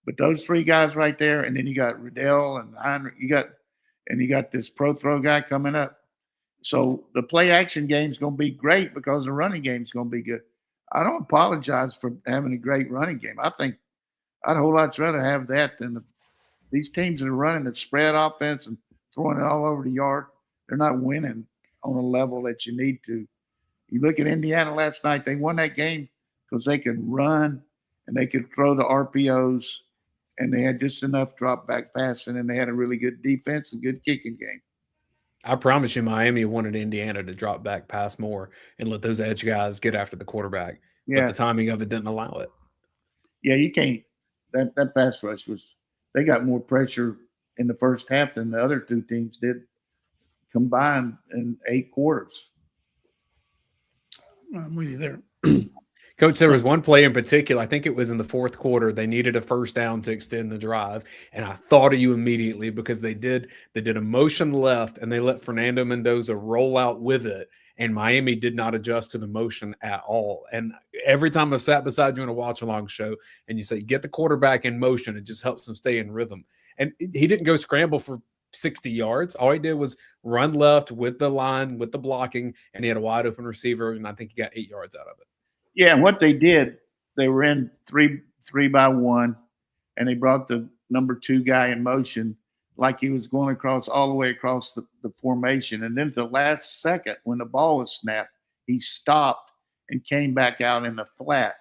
But those 3 guys right there, and then you got Riddell and Heinrich, you got this pro throw guy coming up. So the play action game is going to be great because the running game is going to be good. I don't apologize for having a great running game. I think I'd a whole lot rather have that than these teams that are running the spread offense and throwing it all over the yard. They're not winning on a level that you need to. You look at Indiana last night, they won that game because they could run and they could throw the RPOs and they had just enough drop back passing, and they had a really good defense and good kicking game. I promise you, Miami wanted Indiana to drop back, pass more, and let those edge guys get after the quarterback. But the timing of it didn't allow it. Yeah, you can't. That pass rush they got more pressure in the first half than the other two teams did combined in 8 quarters. I'm with you there. Coach, there was one play in particular. I think it was in the fourth quarter. They needed a first down to extend the drive, and I thought of you immediately because they did a motion left, and they let Fernando Mendoza roll out with it, and Miami did not adjust to the motion at all. And every time I sat beside you in a watch-along show, and you say, get the quarterback in motion, it just helps him stay in rhythm. And he didn't go scramble for 60 yards. All he did was run left with the line, with the blocking, and he had a wide-open receiver, and I think he got 8 yards out of it. Yeah, and what they did, they were in three by one, and they brought the number 2 guy in motion like he was going across all the way across the formation. And then at the last second, when the ball was snapped, he stopped and came back out in the flat.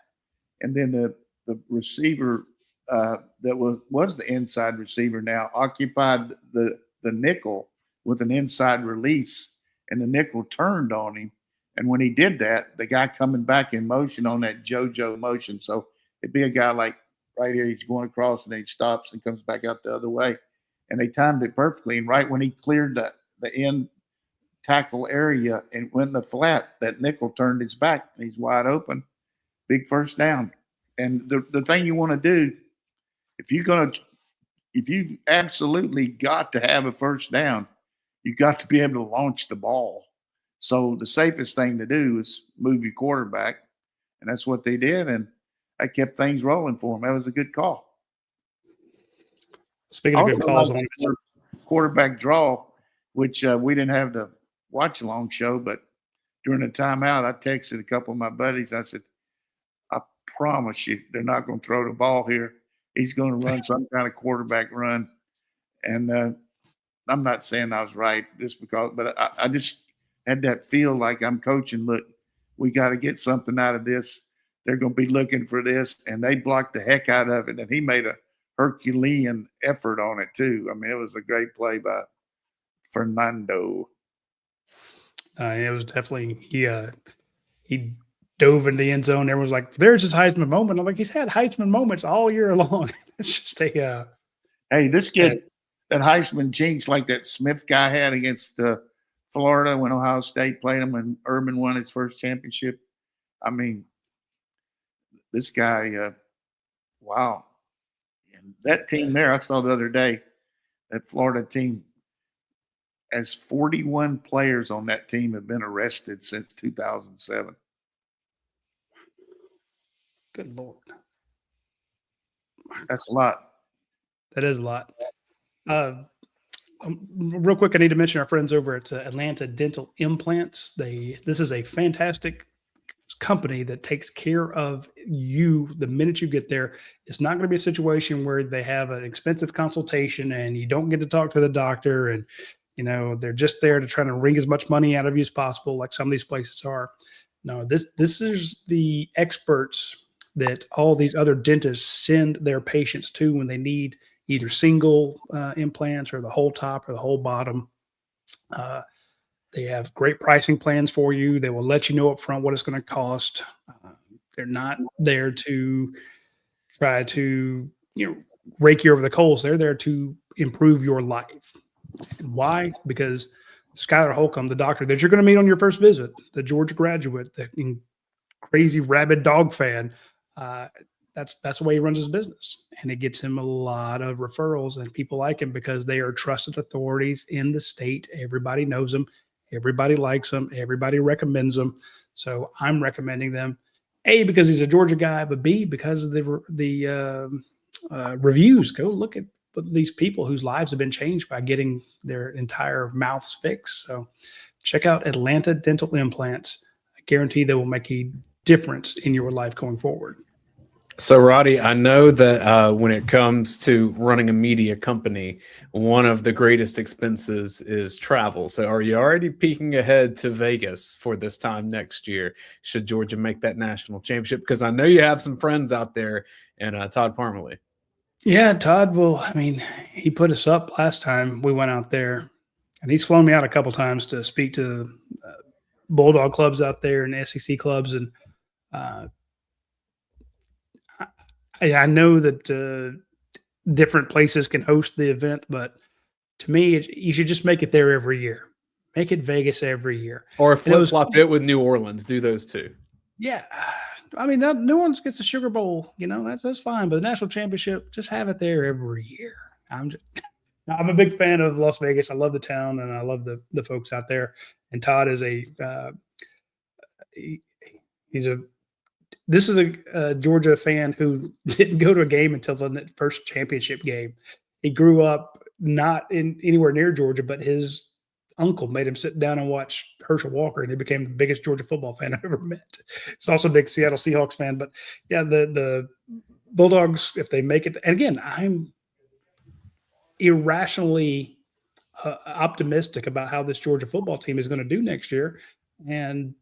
And then the receiver that was the inside receiver now occupied the nickel with an inside release, and the nickel turned on him. And when he did that, the guy coming back in motion on that JoJo motion. So it'd be a guy like right here, he's going across and then he stops and comes back out the other way. And they timed it perfectly. And right when he cleared the end tackle area and went in the flat, that nickel turned his back and he's wide open. Big first down. And the thing you want to do, if you absolutely got to have a first down, you got to be able to launch the ball. So the safest thing to do is move your quarterback, and that's what they did, and that kept things rolling for them. That was a good call. Speaking of good calls, on quarterback draw, which we didn't have the watch-along show, but during the timeout, I texted a couple of my buddies. I said, I promise you they're not going to throw the ball here. He's going to run some kind of quarterback run. And I'm not saying I was right just because, but I just – had that feel like I'm coaching. Look, we got to get something out of this. They're going to be looking for this, and they blocked the heck out of it. And he made a Herculean effort on it too. I mean, it was a great play by Fernando. It was definitely he dove into the end zone. Everyone's like, "There's his Heisman moment." I'm like, he's had Heisman moments all year long. It's just a hey, this kid, that Heisman jinx like that Smith guy had against Florida when Ohio State played him and Urban won his first championship. I mean, this guy, wow. And that team there, I saw the other day, that Florida team has 41 players on that team have been arrested since 2007. good Lord. That's a lot. That is a lot. Real quick, I need to mention our friends over at Atlanta Dental Implants. This is a fantastic company that takes care of you the minute you get there. It's not going to be a situation where they have an expensive consultation and you don't get to talk to the doctor, and they're just there to try to wring as much money out of you as possible, like some of these places are. No, this is the experts that all these other dentists send their patients to when they need either single implants or the whole top or the whole bottom. They have great pricing plans for you. They will let you know up front what it's going to cost. They're not there to try to rake you over the coals. They're there to improve your life. And why? Because Skylar Holcomb, the doctor that you're going to meet on your first visit, the Georgia graduate, the crazy rabid dog fan, that's the way he runs his business. And it gets him a lot of referrals, and people like him because they are trusted authorities in the state. Everybody knows them. Everybody likes them. Everybody recommends them. So I'm recommending them, A, because he's a Georgia guy, but B, because of the reviews. Go look at these people whose lives have been changed by getting their entire mouths fixed. So check out Atlanta Dental Implants. I guarantee they will make a difference in your life going forward. So, Roddy, I know that when it comes to running a media company, one of the greatest expenses is travel. So are you already peeking ahead to Vegas for this time next year, should Georgia make that national championship? Because I know you have some friends out there and Todd Parmalee. Yeah, Todd. Well, I mean, he put us up last time we went out there, and he's flown me out a couple times to speak to Bulldog clubs out there and SEC clubs, and uh, I know that different places can host the event, but to me, you should just make it there every year. Make it Vegas every year. Or And it flip was, flop it with New Orleans. Do those two. yeah. I mean, New Orleans gets the Sugar Bowl. That's fine. But the national championship, just have it there every year. I'm a big fan of Las Vegas. I love the town and I love the folks out there. And Todd is he's a this is a Georgia fan who didn't go to a game until the first championship game. He grew up not in anywhere near Georgia, but his uncle made him sit down and watch Herschel Walker, and he became the biggest Georgia football fan I've ever met. He's also a big Seattle Seahawks fan. But yeah, the Bulldogs, if they make it, and again, I'm irrationally optimistic about how this Georgia football team is going to do next year. And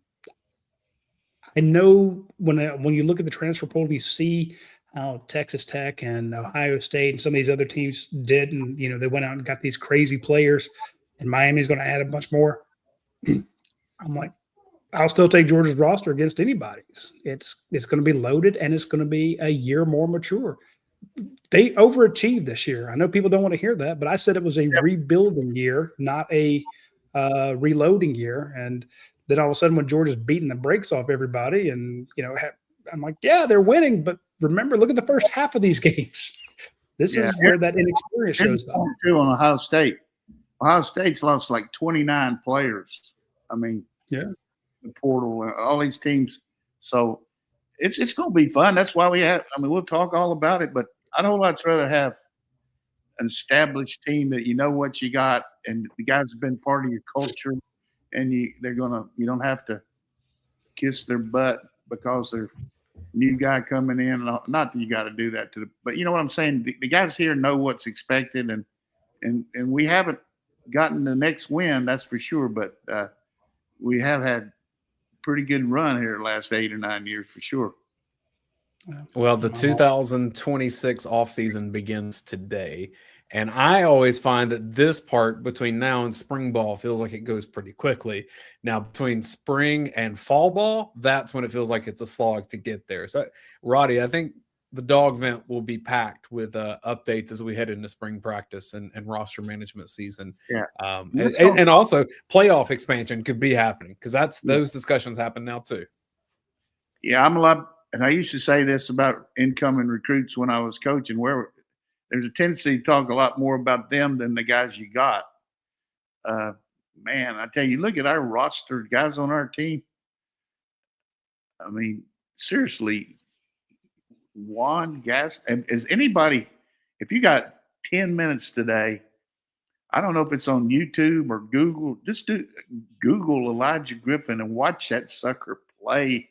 I know when you look at the transfer portal and you see how Texas Tech and Ohio State and some of these other teams did, and they went out and got these crazy players, and Miami's going to add a bunch more. I'm like, I'll still take Georgia's roster against anybody's. It's going to be loaded, and it's going to be a year more mature. They overachieved this year. I know people don't want to hear that, but I said it was a rebuilding year, not a reloading year. And then all of a sudden, when Georgia's beating the brakes off everybody, and I'm like, yeah, they're winning, but remember, look at the first half of these games. This is where that inexperience shows up. Too on Ohio State. Ohio State's lost like 29 players. I mean, the portal, all these teams. So it's going to be fun. That's why we'll talk all about it, but I'd a whole lot rather have an established team that you know what you got, and the guys have been part of your culture, and you don't have to kiss their butt because they're new guy coming in. Not that you got to do that but you know what I'm saying. The guys here know what's expected, and we haven't gotten the next win, that's for sure. But we have had pretty good run here the last 8 or 9 years for sure. Well, the 2026 offseason begins today. And I always find that this part between now and spring ball feels like it goes pretty quickly. Now, between spring and fall ball, that's when it feels like it's a slog to get there. So, Roddy, I think the dog vent will be packed with updates as we head into spring practice and roster management season. Yeah. And also playoff expansion could be happening because those discussions happen now too. Yeah, and I used to say this about incoming recruits when I was coaching, where there's a tendency to talk a lot more about them than the guys you got. Man, I tell you, look at our roster, guys on our team. I mean, seriously, Juan, Gas, and is anybody, if you got 10 minutes today, I don't know if it's on YouTube or Google, just Google Elijah Griffin and watch that sucker play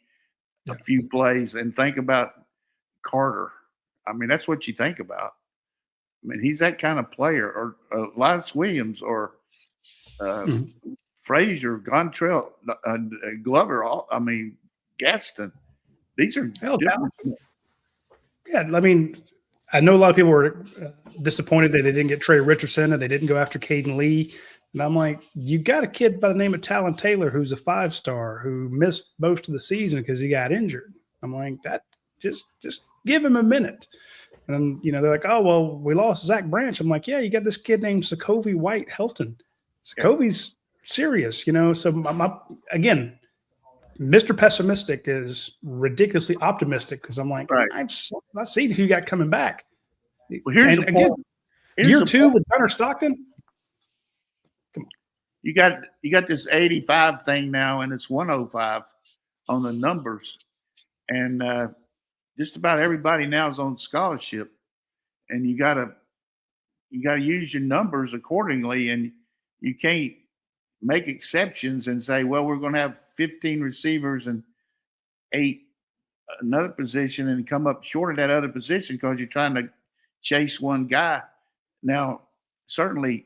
a few plays and think about Carter. I mean, that's what you think about. I mean, he's that kind of player, or Lance Williams, or Frazier, Gontrell, Glover. Gaston. These are different. Yeah, I mean, I know a lot of people were disappointed that they didn't get Trey Richardson and they didn't go after Caden Lee. And I'm like, you got a kid by the name of Talon Taylor who's a 5-star who missed most of the season because he got injured. I'm like, that just give him a minute. And they're like, oh well, we lost Zach Branch. I'm like, yeah, you got this kid named Sokovie White Helton. Sokovie's serious, So again, Mr. Pessimistic is ridiculously optimistic because I'm like, right. I've seen who you got coming back. Well, here's again, year 2 with Gunnar Stockton. Come on. You got this 85 thing now, and it's 105 on the numbers, and just about everybody now is on scholarship, and you gotta use your numbers accordingly, and you can't make exceptions and say, well, we're going to have 15 receivers and 8 another position and come up short of that other position because you're trying to chase one guy. Now, certainly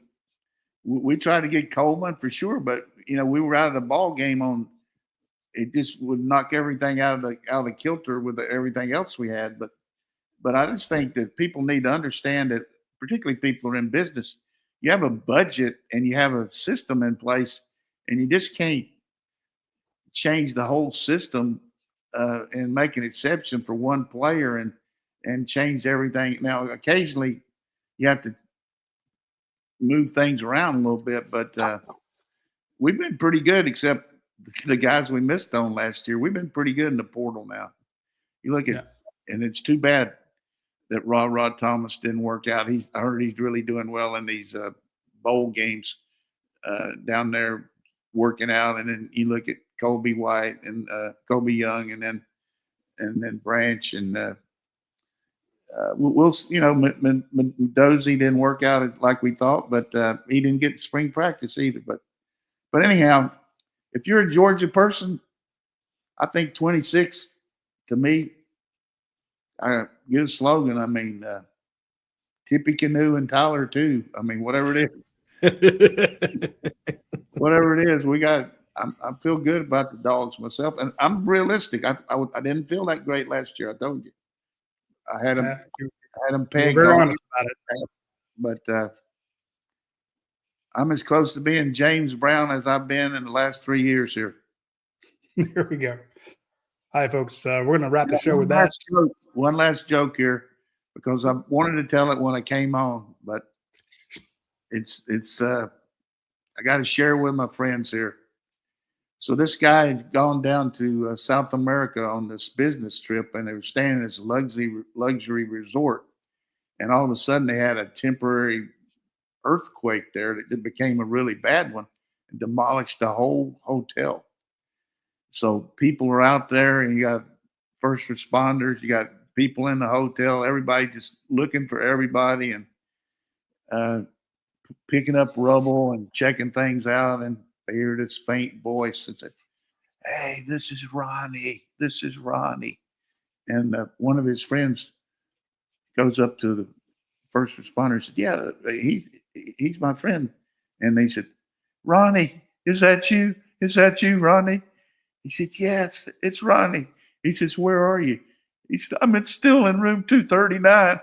we tried to get Coleman for sure, but we were out of the ball game on it. Just would knock everything out of the kilter with everything else we had. But But I just think that people need to understand that, particularly people who are in business, you have a budget and you have a system in place, and you just can't change the whole system and make an exception for one player and change everything. Now, occasionally you have to move things around a little bit, but we've been pretty good, except the guys we missed on last year. We've been pretty good in the portal now. You look at, and it's too bad that Rod Thomas didn't work out. I heard he's really doing well in these bowl games down there working out. And then you look at Kobe White and Kobe Young, and then Branch, and we'll Mendoza didn't work out like we thought, but he didn't get spring practice either. But anyhow, if you're a Georgia person, I think 26 to me, I get a slogan. I mean, Tippy Canoe and Tyler too. I mean, whatever it is, whatever it is, we got. I feel good about the Dogs myself, and I'm realistic. I didn't feel that great last year. I told you, I had them pegged. You're very honest about it. But I'm as close to being James Brown as I've been in the last 3 years here. There we go. All right, folks. We're going to wrap the show with that. One last joke here, because I wanted to tell it when I came on, but it's I got to share with my friends here. So this guy had gone down to South America on this business trip, and they were staying in this luxury resort. And all of a sudden, they had a temporary earthquake there that became a really bad one and demolished the whole hotel. So people are out there, and you got first responders, you got people in the hotel, everybody just looking for everybody and picking up rubble and checking things out. And I hear this faint voice that said, "Hey, this is Ronnie. This is Ronnie." And one of his friends goes up to the first responder and said, "Yeah, he's my friend." And they said, "Ronnie, is that you? Is that you, Ronnie?" He said, "Yes, it's Ronnie." He says, "Where are you?" He said, "I'm still in room 239.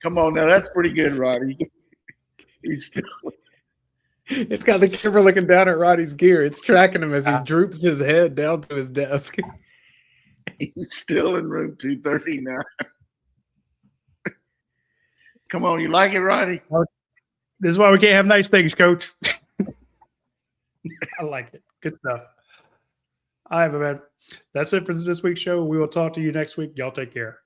Come on now, that's pretty good, Roddy. He's still. It's got the camera looking down at Roddy's gear. It's tracking him as he droops his head down to his desk. He's still in room 239. Come on, you like it, Roddy? This is why we can't have nice things, Coach. I like it. Good stuff. All right, man. That's it for this week's show. We will talk to you next week. Y'all take care.